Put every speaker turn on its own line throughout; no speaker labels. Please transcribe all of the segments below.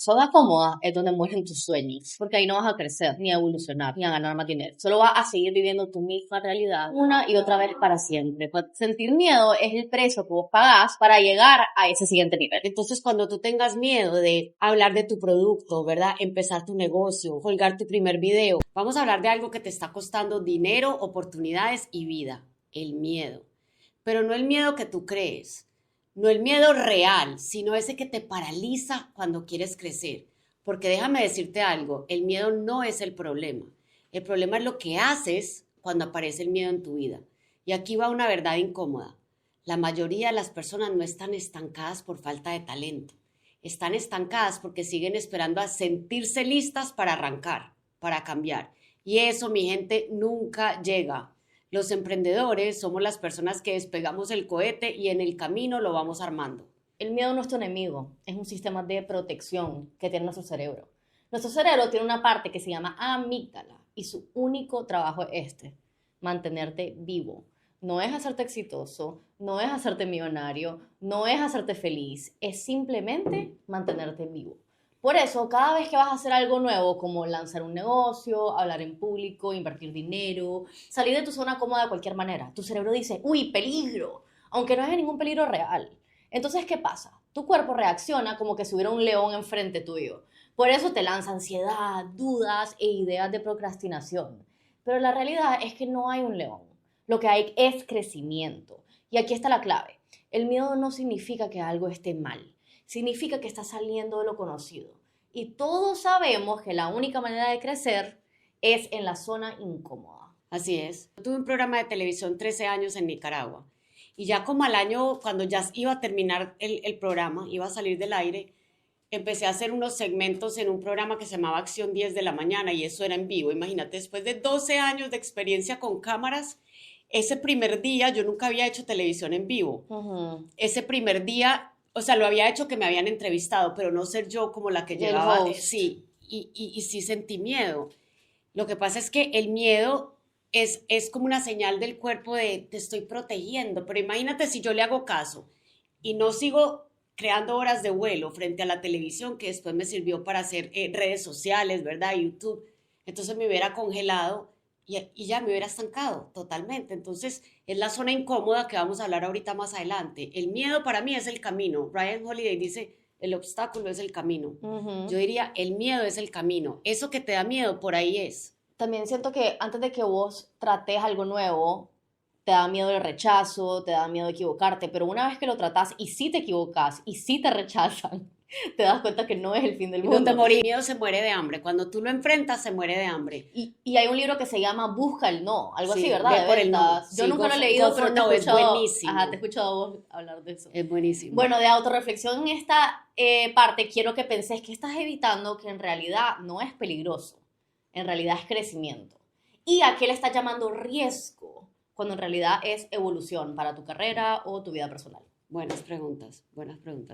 Zona cómoda es donde mueren tus sueños, porque ahí no vas a crecer, ni a evolucionar, ni a ganar más dinero. Solo vas a seguir viviendo tu misma realidad una y otra vez para siempre. Sentir miedo es el precio que vos pagás para llegar a ese siguiente nivel.
Entonces, cuando tú tengas miedo de hablar de tu producto, ¿verdad? Empezar tu negocio, colgar tu primer video, vamos a hablar de algo que te está costando dinero, oportunidades y vida, el miedo. Pero no el miedo que tú crees, no el miedo real, sino ese que te paraliza cuando quieres crecer. Porque déjame decirte algo, el miedo no es el problema. El problema es lo que haces cuando aparece el miedo en tu vida. Y aquí va una verdad incómoda. La mayoría de las personas no están estancadas por falta de talento. Están estancadas porque siguen esperando a sentirse listas para arrancar, para cambiar. Y eso, mi gente, nunca llega. Los emprendedores somos las personas que despegamos el cohete y en el camino lo vamos armando.
El miedo no es tu enemigo, es un sistema de protección que tiene nuestro cerebro. Nuestro cerebro tiene una parte que se llama amígdala y su único trabajo es mantenerte vivo. No es hacerte exitoso, no es hacerte millonario, no es hacerte feliz, es simplemente mantenerte vivo. Por eso, cada vez que vas a hacer algo nuevo, como lanzar un negocio, hablar en público, invertir dinero, salir de tu zona cómoda de cualquier manera, tu cerebro dice, uy, peligro, aunque no es ningún peligro real. Entonces, ¿qué pasa? Tu cuerpo reacciona como que si hubiera un león enfrente tuyo. Por eso te lanza ansiedad, dudas e ideas de procrastinación. Pero la realidad es que no hay un león. Lo que hay es crecimiento. Y aquí está la clave. El miedo no significa que algo esté mal. Significa que está saliendo de lo conocido. Y todos sabemos que la única manera de crecer es en la zona incómoda.
Así es. Tuve un programa de televisión 13 años en Nicaragua. Y ya como al año, cuando ya iba a terminar el programa, iba a salir del aire, empecé a hacer unos segmentos en un programa que se llamaba Acción 10 de la mañana y eso era en vivo. Imagínate, después de 12 años de experiencia con cámaras, ese primer día yo nunca había hecho televisión en vivo. Ese primer día, o sea, lo había hecho que me habían entrevistado, pero no ser yo como la que llegaba. Sí, y sí sentí miedo. Lo que pasa es que el miedo es como una señal del cuerpo de te estoy protegiendo, pero imagínate si yo le hago caso y no sigo creando horas de vuelo frente a la televisión que después me sirvió para hacer redes sociales, ¿verdad? YouTube. Entonces me hubiera congelado y ya me hubiera estancado totalmente. Entonces es la zona incómoda que vamos a hablar ahorita más adelante. El miedo para mí es el camino. Ryan Holiday dice, el obstáculo es el camino. Yo diría, el miedo es el camino. Eso que te da miedo, por ahí es.
También siento que antes de que vos trates algo nuevo, te da miedo el rechazo, te da miedo equivocarte, pero una vez que lo tratas y sí te equivocas y sí te rechazan, te das cuenta que no es el fin del mundo.
No te morí. El miedo se muere de hambre. Cuando tú lo enfrentas, se muere de hambre.
Y hay un libro que se llama Busca el no, algo
Sí,
así, ¿verdad?
ve
De
por el no.
ventas. Yo
Sí,
nunca lo he
go
leído,
for
pero te he
no, es
escuchado,
buenísimo.
te he escuchado a vos hablar de eso.
Es buenísimo.
Bueno, de autorreflexión en esta parte quiero que penses que estás evitando que en realidad no es peligroso, en realidad es crecimiento. ¿Y a qué le estás llamando riesgo? Cuando en realidad es evolución para tu carrera o tu vida personal.
Buenas preguntas,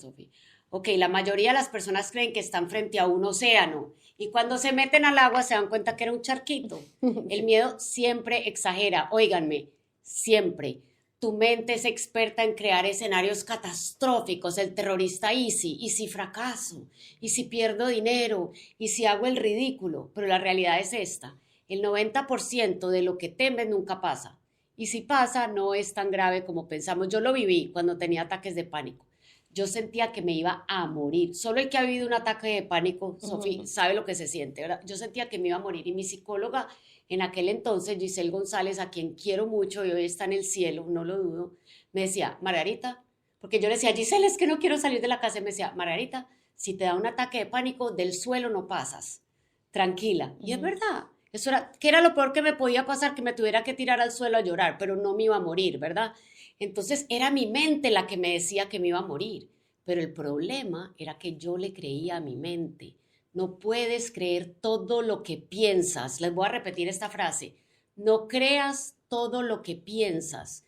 Sofía. Ok, la mayoría de las personas creen que están frente a un océano y cuando se meten al agua se dan cuenta que era un charquito. El miedo siempre exagera, óiganme, siempre. Tu mente es experta en crear escenarios catastróficos, el terrorista easy, y si fracaso, y si pierdo dinero, y si hago el ridículo, pero la realidad es esta, el 90% de lo que temes nunca pasa. Y si pasa, no es tan grave como pensamos. Yo lo viví cuando tenía ataques de pánico. Yo sentía que me iba a morir. Solo el que ha vivido un ataque de pánico, Sofía, sabe lo que se siente, ¿verdad? Yo sentía que me iba a morir. Y mi psicóloga en aquel entonces, Giselle González, a quien quiero mucho y hoy está en el cielo, no lo dudo, me decía, Margarita, porque yo le decía, Giselle, es que no quiero salir de la casa. Y me decía, Margarita, si te da un ataque de pánico, del suelo no pasas. Tranquila. Y es verdad. Eso era, que era lo peor que me podía pasar, que me tuviera que tirar al suelo a llorar, pero no me iba a morir, ¿verdad? Entonces era mi mente la que me decía que me iba a morir, pero el problema era que yo le creía a mi mente. No puedes creer todo lo que piensas. Les voy a repetir esta frase. No creas todo lo que piensas.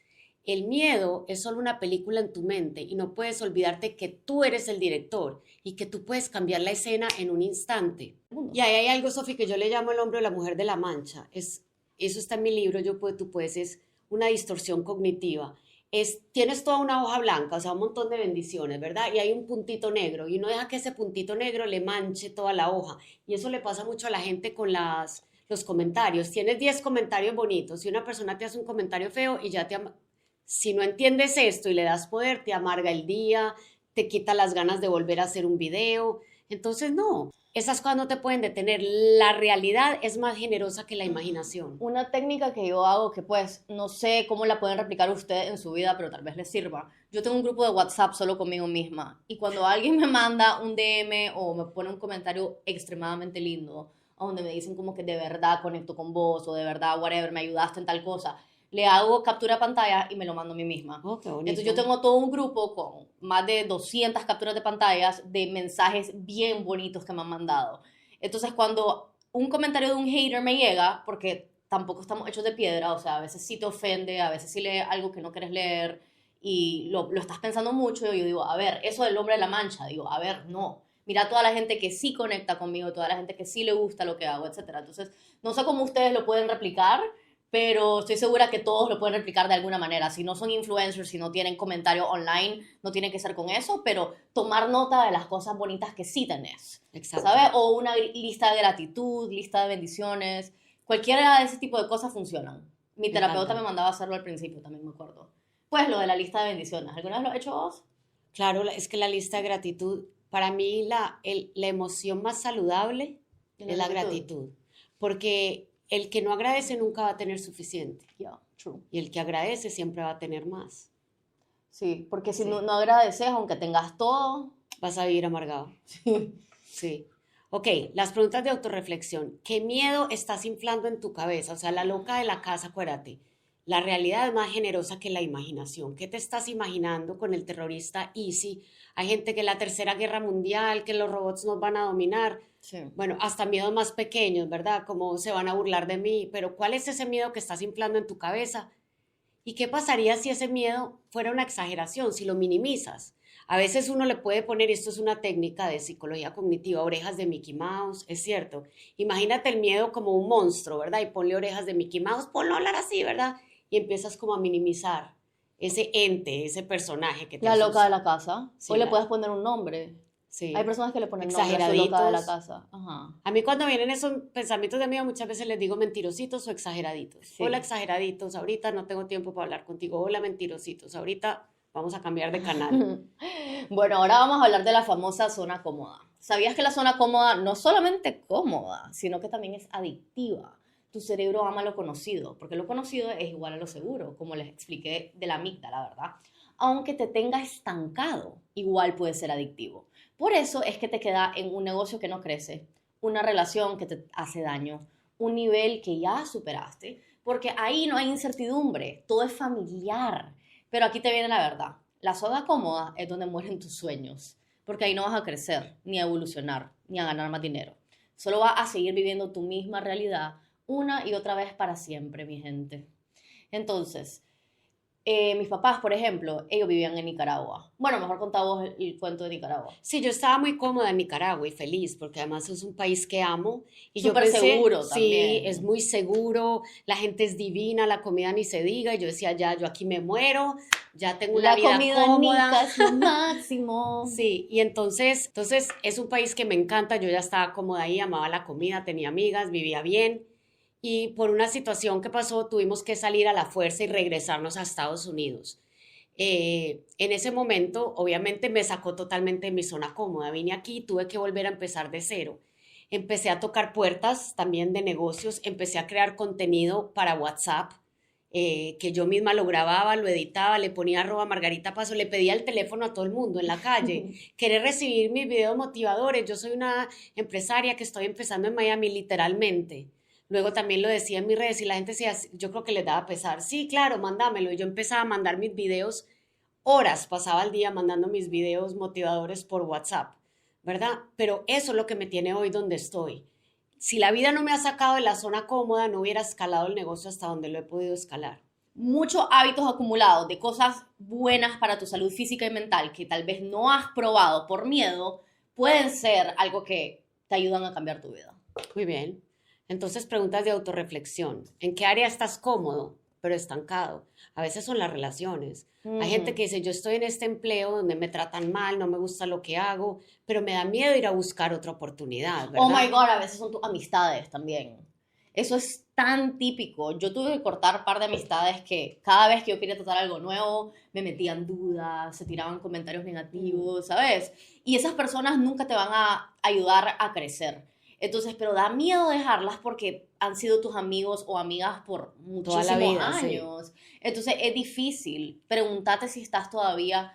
El miedo es solo una película en tu mente y no puedes olvidarte que tú eres el director y que tú puedes cambiar la escena en un instante. Y ahí hay algo, Sofi, que yo le llamo el hombre o la mujer de la mancha. Eso está en mi libro, tú puedes, es una distorsión cognitiva. tienes toda una hoja blanca, o sea, un montón de bendiciones, ¿verdad? Y hay un puntito negro y uno deja que ese puntito negro le manche toda la hoja. Y eso le pasa mucho a la gente con los comentarios. Tienes 10 comentarios bonitos y una persona te hace un comentario feo y ya si no entiendes esto y le das poder, te amarga el día, te quita las ganas de volver a hacer un video. Entonces, no, esas cosas no te pueden detener. La realidad es más generosa que la imaginación.
Una técnica que yo hago que pues no sé cómo la pueden replicar ustedes en su vida, pero tal vez les sirva. Yo tengo un grupo de WhatsApp solo conmigo misma y cuando alguien me manda un DM o me pone un comentario extremadamente lindo, o donde me dicen como que de verdad conecto con vos o de verdad, whatever, me ayudaste en tal cosa, le hago captura de pantalla y me lo mando a mí misma.
Oh, qué bonito.
Entonces yo tengo todo un grupo con más de 200 capturas de pantallas de mensajes bien bonitos que me han mandado. Entonces cuando un comentario de un hater me llega, porque tampoco estamos hechos de piedra, o sea, a veces sí te ofende, a veces sí lee algo que no quieres leer y lo estás pensando mucho, y yo digo, a ver, eso del hombre de la mancha, digo, a ver, no. Mira toda la gente que sí conecta conmigo, toda la gente que sí le gusta lo que hago, etcétera. Entonces, no sé cómo ustedes lo pueden replicar, pero estoy segura que todos lo pueden replicar de alguna manera. Si no son influencers, si no tienen comentario online, no tiene que ser con eso, pero tomar nota de las cosas bonitas que sí tenés.
Exacto.
¿Sabes? O una lista de gratitud, lista de bendiciones. Cualquiera de ese tipo de cosas funcionan. Mi terapeuta me mandaba a hacerlo al principio, también me acuerdo. Pues lo de la lista de bendiciones. ¿Alguna vez lo has hecho vos?
Claro, es que la lista de gratitud, para mí la emoción más saludable es la gratitud, porque el que no agradece nunca va a tener suficiente
Yeah, true.
y el que agradece siempre va a tener más.
Sí, porque si
Sí.
no agradeces, aunque tengas todo,
Vas a vivir amargado. Sí. Ok, las preguntas de autorreflexión. ¿Qué miedo estás inflando en tu cabeza? O sea, la loca de la casa, acuérdate. La realidad es más generosa que la imaginación. ¿Qué te estás imaginando con el terrorista Easy? Hay gente que la Tercera Guerra Mundial, que los robots nos van a dominar.
sí.
Bueno, hasta miedos más pequeños, ¿verdad? Como se van a burlar de mí. Pero ¿cuál es ese miedo que estás inflando en tu cabeza? ¿Y qué pasaría si ese miedo fuera una exageración, si lo minimizas? A veces uno le puede poner, y esto es una técnica de psicología cognitiva, orejas de Mickey Mouse, es cierto. Imagínate el miedo como un monstruo, ¿verdad? Y ponle orejas de Mickey Mouse, ponlo a hablar así, ¿verdad? Y empiezas como a minimizar ese ente, ese personaje que te
La loca de
asusta.
la casa.
Sí,
O le puedes poner un nombre.
sí.
Hay personas que le ponen nombre a su loca de la
Exageraditos.
casa. Ajá.
A mí cuando vienen esos pensamientos de mí, muchas veces les digo mentirositos o exageraditos.
Sí.
Hola exageraditos, ahorita no tengo tiempo para hablar contigo. Hola mentirositos, ahorita vamos a cambiar de canal.
Bueno, ahora vamos a hablar de la famosa zona cómoda. ¿Sabías que la zona cómoda no es solamente cómoda, sino que también es adictiva? Tu cerebro ama lo conocido, porque lo conocido es igual a lo seguro, como les expliqué de la amígdala, ¿verdad? Aunque te tenga estancado, igual puede ser adictivo. Por eso es que te queda en un negocio que no crece, una relación que te hace daño, un nivel que ya superaste, porque ahí no hay incertidumbre, todo es familiar. Pero aquí te viene la verdad. La zona cómoda es donde mueren tus sueños, porque ahí no vas a crecer, ni a evolucionar, ni a ganar más dinero. Solo vas a seguir viviendo tu misma realidad una y otra vez para siempre, mi gente. Entonces, mis papás, por ejemplo, ellos vivían en Nicaragua. Bueno, mejor contamos el cuento de Nicaragua.
Sí, yo estaba muy cómoda en Nicaragua y feliz porque además es un país que amo. Y yo
Súper
pensé,
seguro
sí,
también.
es muy seguro, la gente es divina, la comida ni se diga. Y yo decía, ya, yo aquí me muero, ya tengo una
La
vida
comida
cómoda.
nica es lo máximo.
Sí, y entonces es un país que me encanta, yo ya estaba cómoda ahí, amaba la comida, tenía amigas, vivía bien. Y por una situación que pasó, tuvimos que salir a la fuerza y regresarnos a Estados Unidos. En ese momento, obviamente, me sacó totalmente de mi zona cómoda. Vine aquí, tuve que volver a empezar de cero. Empecé a tocar puertas también de negocios, empecé a crear contenido para WhatsApp, que yo misma lo grababa, lo editaba, le ponía @Margarita Paso, le pedía el teléfono a todo el mundo en la calle, querer recibir mis videos motivadores. Yo soy una empresaria que estoy empezando en Miami, literalmente. Luego también lo decía en mis redes y la gente decía, yo creo que les daba pesar. Sí, claro, mándamelo. Y yo empezaba a mandar mis videos, horas pasaba el día mandando mis videos motivadores por WhatsApp, ¿verdad? Pero eso es lo que me tiene hoy donde estoy. Si la vida no me ha sacado de la zona cómoda, no hubiera escalado el negocio hasta donde lo he podido escalar.
Muchos hábitos acumulados de cosas buenas para tu salud física y mental que tal vez no has probado por miedo, pueden ser algo que te ayudan a cambiar tu vida.
Muy bien. Entonces, preguntas de autorreflexión. ¿En qué área estás cómodo, pero estancado. A veces son las relaciones. Hay gente
Ujú.
que dice, yo estoy en este empleo donde me tratan mal, no me gusta lo que hago, pero me da miedo ir a buscar otra oportunidad,
Oh my
¿verdad?
God, a veces son tus amistades también. Eso es tan típico. Yo tuve que cortar un par de amistades que cada vez que yo quería tratar algo nuevo, me metían dudas, se tiraban comentarios
Mm,
negativos, ¿sabes? Y esas personas nunca te van a ayudar a crecer. Entonces, pero da miedo dejarlas porque han sido tus amigos o amigas por
toda la
muchísimos
vida, sí.
años. Entonces, es difícil. Pregúntate si estás todavía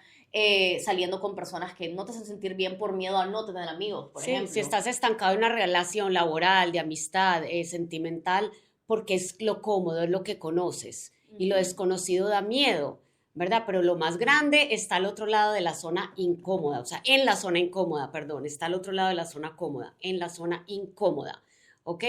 saliendo con personas que no te hacen sentir bien por miedo a no tener amigos, por
Sí, si
ejemplo.
estás estancado en una relación laboral, de amistad, sentimental, porque es lo cómodo, es lo que conoces. Y lo
Ujú.
desconocido da miedo, ¿verdad? Pero lo más grande está al otro lado de la zona incómoda, o sea, en la zona incómoda, perdón, está al otro lado de la zona cómoda, en la zona incómoda, ¿ok?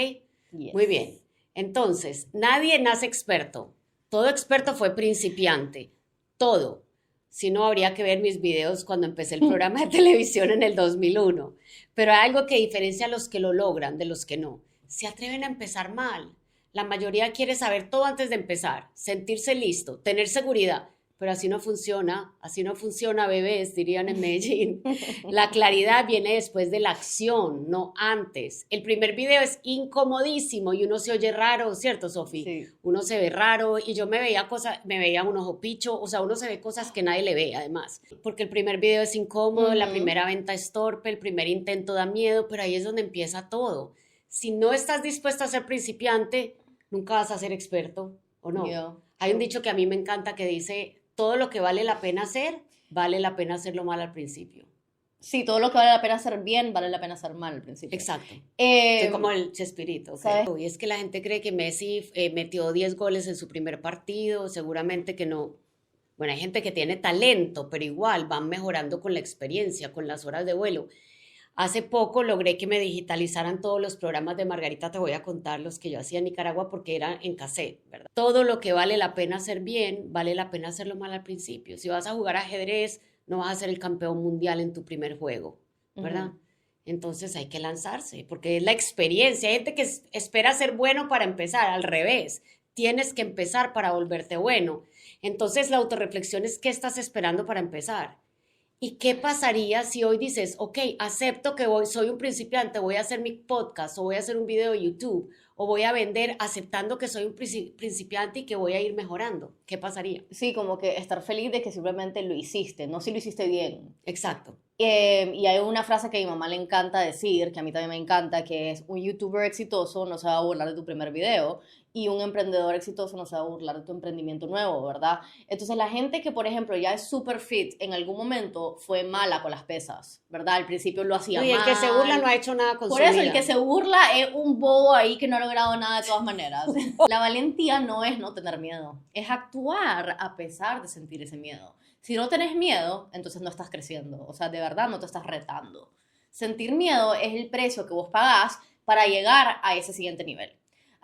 Muy bien.
Yes.
Entonces, nadie nace experto. Todo experto fue principiante. Todo. Si no, habría que ver mis videos cuando empecé el programa de televisión en el 2001. Pero hay algo que diferencia a los que lo logran de los que no. Se atreven a empezar mal. La mayoría quiere saber todo antes de empezar, sentirse listo, tener seguridad. Pero así no funciona, bebés, dirían en Medellín. La claridad viene después de la acción, no antes. El primer video es incomodísimo y uno se oye raro, ¿cierto, Sofi?
Sí.
Uno se ve raro y yo me veía cosas, me veía un ojo picho, o sea, uno se ve cosas que nadie le ve además, porque el primer video es incómodo, la
Ujú.
primera venta es torpe, el primer intento da miedo, pero ahí es donde empieza todo. Si no estás dispuesto a ser principiante, nunca vas a ser experto, ¿o no?
Yo,
Hay un dicho que a mí me encanta que dice, todo lo que vale la pena hacer, vale la pena hacerlo mal al principio.
sí, todo lo que vale la pena hacer bien, vale la pena hacer mal al principio.
Exacto. Soy como
Eh,
el Chespirito, ¿ok?
¿Sabes?
Y es que la gente cree que Messi metió 10 goles en su primer partido, seguramente que no. Bueno, hay gente que tiene talento, pero igual van mejorando con la experiencia, con las horas de vuelo. Hace poco logré que me digitalizaran todos los programas de Margarita, te voy a contar los que yo hacía en Nicaragua porque eran en cassette, ¿verdad? Todo lo que vale la pena hacer bien, vale la pena hacerlo mal al principio. Si vas a jugar ajedrez, no vas a ser el campeón mundial en tu primer juego, ¿verdad?
Ujú.
Entonces hay que lanzarse, porque es la experiencia. Hay gente que espera ser bueno para empezar, al revés. Tienes que empezar para volverte bueno. Entonces la autorreflexión es qué estás esperando para empezar. ¿Y qué pasaría si hoy dices, ok, acepto que voy, soy un principiante, voy a hacer mi podcast o voy a hacer un video de YouTube o voy a vender aceptando que soy un principiante y que voy a ir mejorando? ¿Qué pasaría?
Sí, como que estar feliz de que simplemente lo hiciste, no si lo hiciste bien.
Exacto.
Y hay una frase que a mi mamá le encanta decir, que a mí también me encanta, que es un youtuber exitoso no se va a burlar de tu primer video y un emprendedor exitoso no se va a burlar de tu emprendimiento nuevo, ¿verdad? Entonces la gente que, por ejemplo, ya es super fit, en algún momento fue mala con las pesas, ¿verdad? Al principio lo
No,
hacía
y el que se burla
mal.
no ha hecho nada con
Por
su
eso el que
vida.
se burla es un bobo ahí que no ha logrado nada de todas maneras. La valentía no es no tener miedo, es actuar a pesar de sentir ese miedo. Si no tenés miedo, entonces no estás creciendo. O sea, de verdad no te estás retando. Sentir miedo es el precio que vos pagás para llegar a ese siguiente nivel.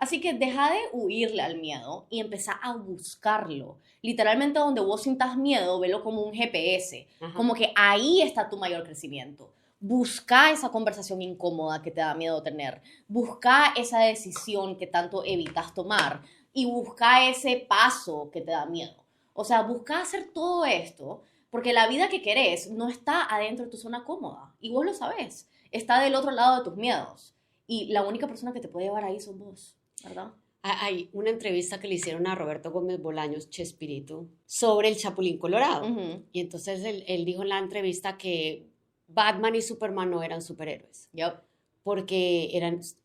Así que deja de huirle al miedo y empezá a buscarlo. Literalmente donde vos sintas miedo, velo como un GPS.
Ajá.
Como que ahí está tu mayor crecimiento. Busca esa conversación incómoda que te da miedo tener. Busca esa decisión que tanto evitas tomar. Y busca ese paso que te da miedo. O sea, busca hacer todo esto porque la vida que querés no está adentro de tu zona cómoda. Y vos lo sabés. Está del otro lado de tus miedos. Y la única persona que te puede llevar ahí son vos, ¿verdad?
Hay una entrevista que le hicieron a Roberto Gómez Bolaños, Chespirito, sobre el Chapulín Colorado.
Ujú.
Y entonces él dijo en la entrevista que Batman y Superman no eran superhéroes,
Yep.
porque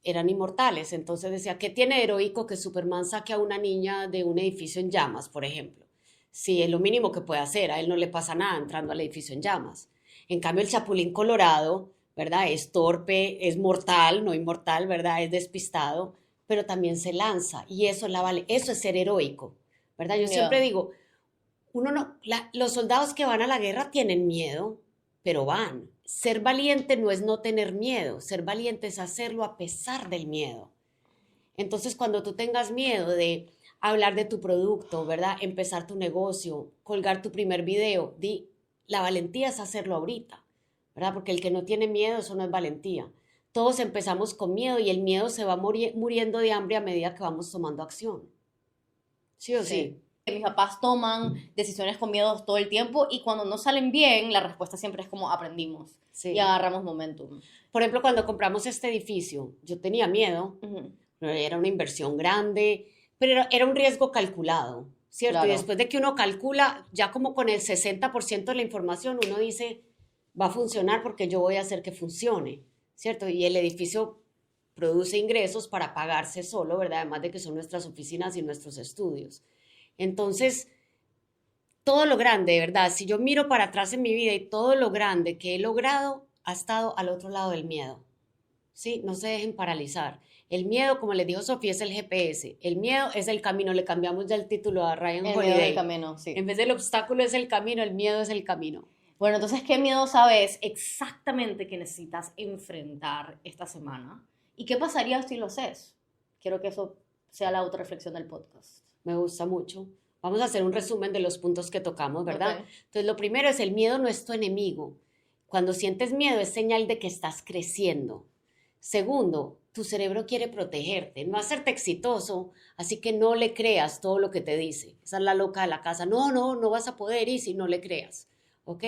eran inmortales. Entonces decía, ¿qué tiene de heroico que Superman saque a una niña de un edificio en llamas, por ejemplo? Sí, es lo mínimo que puede hacer, a él no le pasa nada entrando al edificio en llamas. En cambio, el Chapulín Colorado, ¿verdad? Es torpe, es mortal, no inmortal, ¿verdad? Es despistado, pero también se lanza y eso la vale, eso es ser heroico, ¿verdad? Yo siempre
Yeah.
digo, uno no, los soldados que van a la guerra tienen miedo, pero van. Ser valiente no es no tener miedo, ser valiente es hacerlo a pesar del miedo. Entonces, cuando tú tengas miedo de hablar de tu producto, ¿verdad? Empezar tu negocio, colgar tu primer video, la valentía es hacerlo ahorita, ¿verdad? Porque el que no tiene miedo, eso no es valentía. Todos empezamos con miedo y el miedo se va muriendo de hambre a medida que vamos tomando acción. Sí o sí.
Mis papás toman decisiones con miedos todo el tiempo y cuando no salen bien, la respuesta siempre es como aprendimos
Sí.
y agarramos momentum.
Por ejemplo, cuando compramos este edificio, yo tenía miedo,
Ujú.
era una inversión grande, pero era un riesgo calculado, ¿cierto?
Claro.
Y después de que uno calcula, ya como con el 60% de la información, uno dice, va a funcionar porque yo voy a hacer que funcione, ¿cierto? Y el edificio produce ingresos para pagarse solo, ¿verdad? Además de que son nuestras oficinas y nuestros estudios. Entonces, todo lo grande, de verdad, si yo miro para atrás en mi vida y todo lo grande que he logrado ha estado al otro lado del miedo. ¿Sí? No se dejen paralizar. El miedo, como les dijo Sofía, es el GPS. El miedo es el camino. Le cambiamos ya el título a Ryan
El miedo
Holiday.
del camino, sí.
En vez del obstáculo es el camino, el miedo es el camino.
Bueno, entonces, ¿qué miedo sabes exactamente que necesitas enfrentar esta semana? ¿Y qué pasaría si lo haces? Quiero que eso sea la autorreflexión del podcast.
Me gusta mucho. Vamos a hacer un resumen de los puntos que tocamos, ¿verdad?
Ok.
Entonces, lo primero es el miedo no es tu enemigo. Cuando sientes miedo es señal de que estás creciendo. Segundo, tu cerebro quiere protegerte, no hacerte exitoso, así que no le creas todo lo que te dice. Esa es la loca de la casa. No vas a poder ir si no le creas. ¿Ok?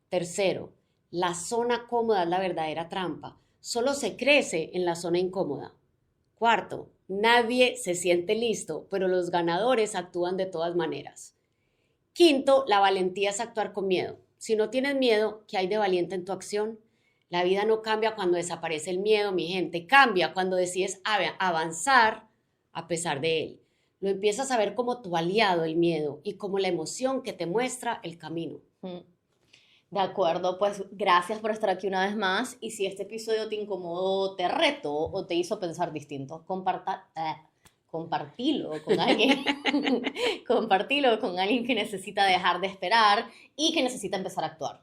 Tercero, la zona cómoda es la verdadera trampa. Solo se crece en la zona incómoda. Cuarto, nadie se siente listo, pero los ganadores actúan de todas maneras. Quinto, la valentía es actuar con miedo. Si no tienes miedo, ¿qué hay de valiente en tu acción? La vida no cambia cuando desaparece el miedo, mi gente. Cambia cuando decides avanzar a pesar de él. Lo empiezas a ver como tu aliado, el miedo, y como la emoción que te muestra el camino.
De acuerdo, pues gracias por estar aquí una vez más. Y si este episodio te incomodó, te retó o te hizo pensar distinto, compartilo con alguien. Compartilo con alguien que necesita dejar de esperar y que necesita empezar a actuar.